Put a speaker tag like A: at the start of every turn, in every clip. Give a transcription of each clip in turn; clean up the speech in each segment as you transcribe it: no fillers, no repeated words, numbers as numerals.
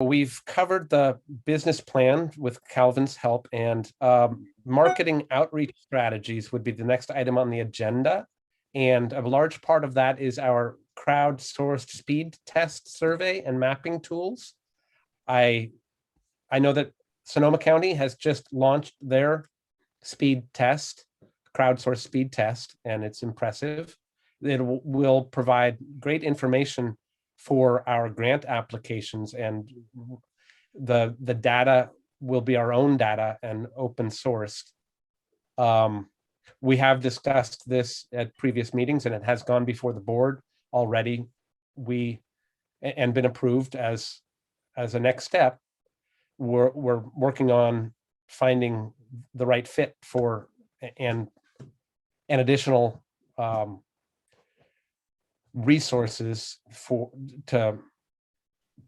A: we've covered the business plan with Calvin's help, and marketing outreach strategies would be the next item on the agenda. And a large part of that is our crowdsourced speed test survey and mapping tools. I know that Sonoma County has just launched their speed test, crowdsourced speed test, and it's impressive. It will provide great information for our grant applications, and the data will be our own data and open sourced. We have discussed this at previous meetings, and it has gone before the board already. And been approved as a next step. We're working on finding the right fit for and additional resources to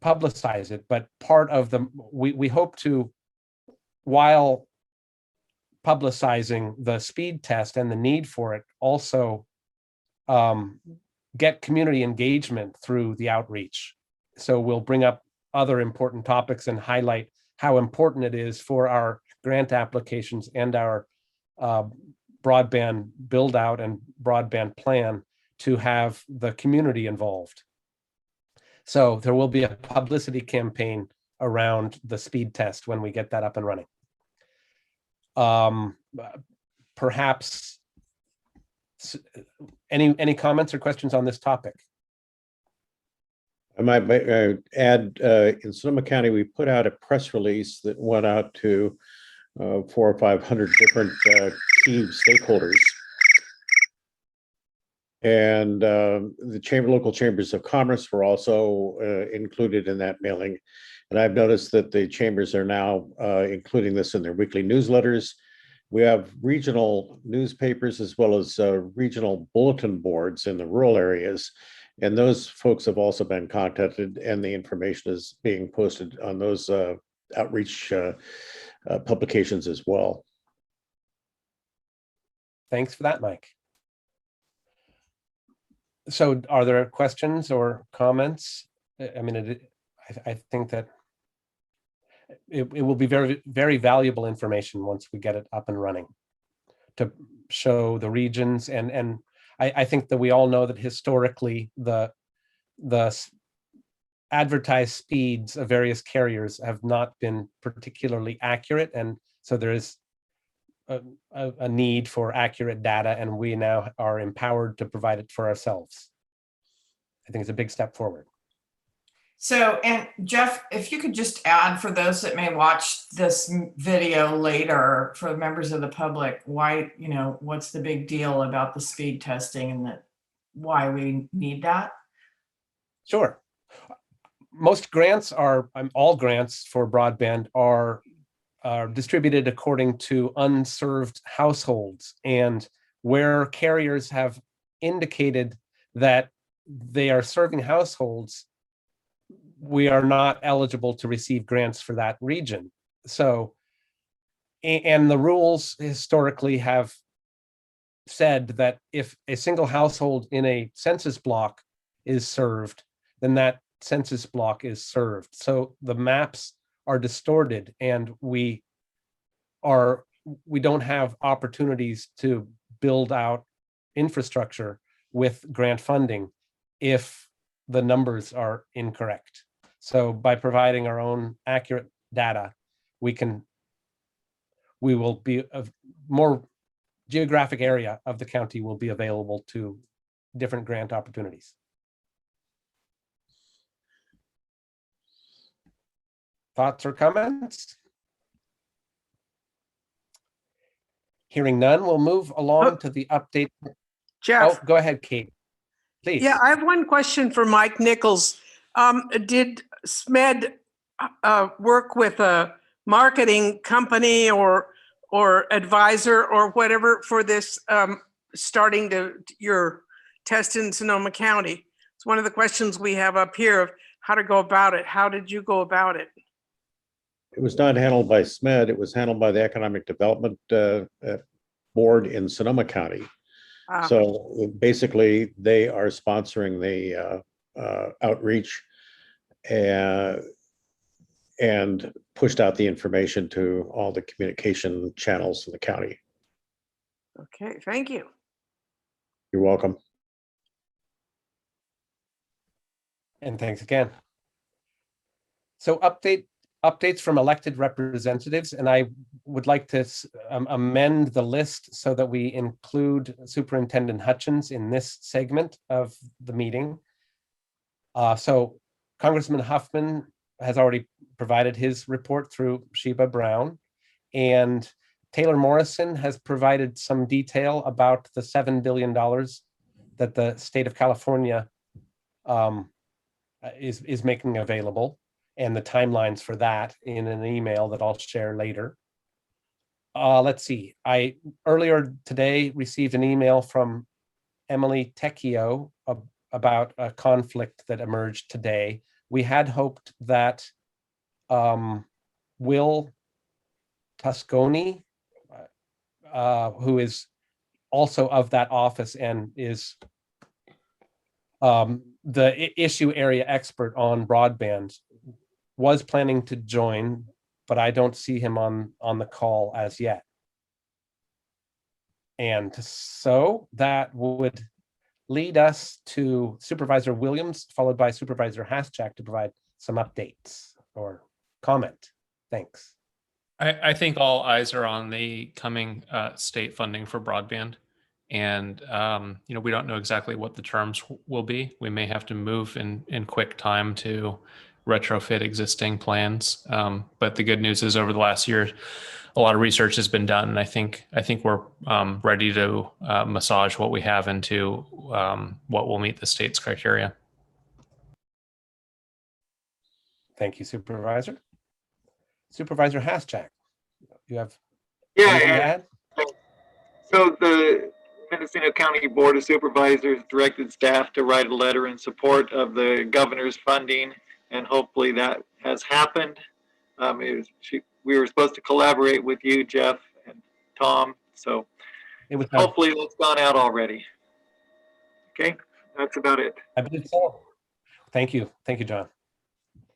A: publicize it. But part of we hope to, while publicizing the speed test and the need for it, also get community engagement through the outreach. So we'll bring up other important topics and highlight how important it is for our grant applications and our broadband build out and broadband plan to have the community involved. So there will be a publicity campaign around the speed test when we get that up and running. Perhaps any comments or questions on this topic?
B: I might add, in Sonoma County, we put out a press release that went out to 400 or 500 different key stakeholders. And the local chambers of commerce were also included in that mailing. And I've noticed that the chambers are now including this in their weekly newsletters. We have regional newspapers as well as regional bulletin boards in the rural areas. And those folks have also been contacted, and the information is being posted on those outreach publications as well.
A: Thanks for that, Mike. So are there questions or comments? I mean, I think that it will be very, very valuable information once we get it up and running to show the regions. And I think that we all know that historically the advertised speeds of various carriers have not been particularly accurate. And so there is a need for accurate data, and we now are empowered to provide it for ourselves. I think it's a big step forward.
C: So, and Jeff, if you could just add for those that may watch this video later, for members of the public, why, what's the big deal about the speed testing and why we need that?
A: Sure. Most grants all grants for broadband are distributed according to unserved households, and where carriers have indicated that they are serving households, we are not eligible to receive grants for that region. So, and the rules historically have said that if a single household in a census block is served, then that census block is served. So the maps are distorted, and we don't have opportunities to build out infrastructure with grant funding if the numbers are incorrect. So by providing our own accurate data, we will be a more geographic area of the county will be available to different grant opportunities. Thoughts or comments? Hearing none, we'll move along to the update.
D: Jeff.
A: Oh, go ahead, Kate, please.
D: Yeah, I have one question for Mike Nichols. Did SMED work with a marketing company or advisor or whatever for this starting your test in Sonoma County? It's one of the questions we have up here of how to go about it. How did you go about it?
B: It was not handled by SMED. It was handled by the Economic Development Board in Sonoma County. So basically, they are sponsoring the outreach. and pushed out the information to all the communication channels in the county.
D: Okay, thank you.
B: You're welcome.
A: And thanks again. So updates from elected representatives, and I would like to amend the list so that we include Superintendent Hutchins in this segment of the meeting. So Congressman Huffman has already provided his report through Sheba Brown, and Taylor Morrison has provided some detail about the $7 billion that the state of California is making available, and the timelines for that in an email that I'll share later. Let's see. I earlier today received an email from Emily Tecchio about a conflict that emerged today. We had hoped that Will Tasconi, who is also of that office and is the issue area expert on broadband, was planning to join, but I don't see him on the call as yet. And so that would lead us to Supervisor Williams, followed by Supervisor Haschak to provide some updates or comment. Thanks.
E: I think all eyes are on the coming state funding for broadband. And, we don't know exactly what the terms will be. We may have to move in quick time to retrofit existing plans. But the good news is over the last year, a lot of research has been done. And I think we're ready to massage what we have into what will meet the state's criteria.
A: Thank you, Supervisor. Supervisor Haschak, you have
F: Yeah,
A: anything to add?
F: so the Mendocino County Board of Supervisors directed staff to write a letter in support of the governor's funding, and hopefully that has happened. We were supposed to collaborate with you, Jeff and Tom, so
A: It was
F: hopefully that's gone out already. Okay, that's about it.
A: I believe so. Thank you, John.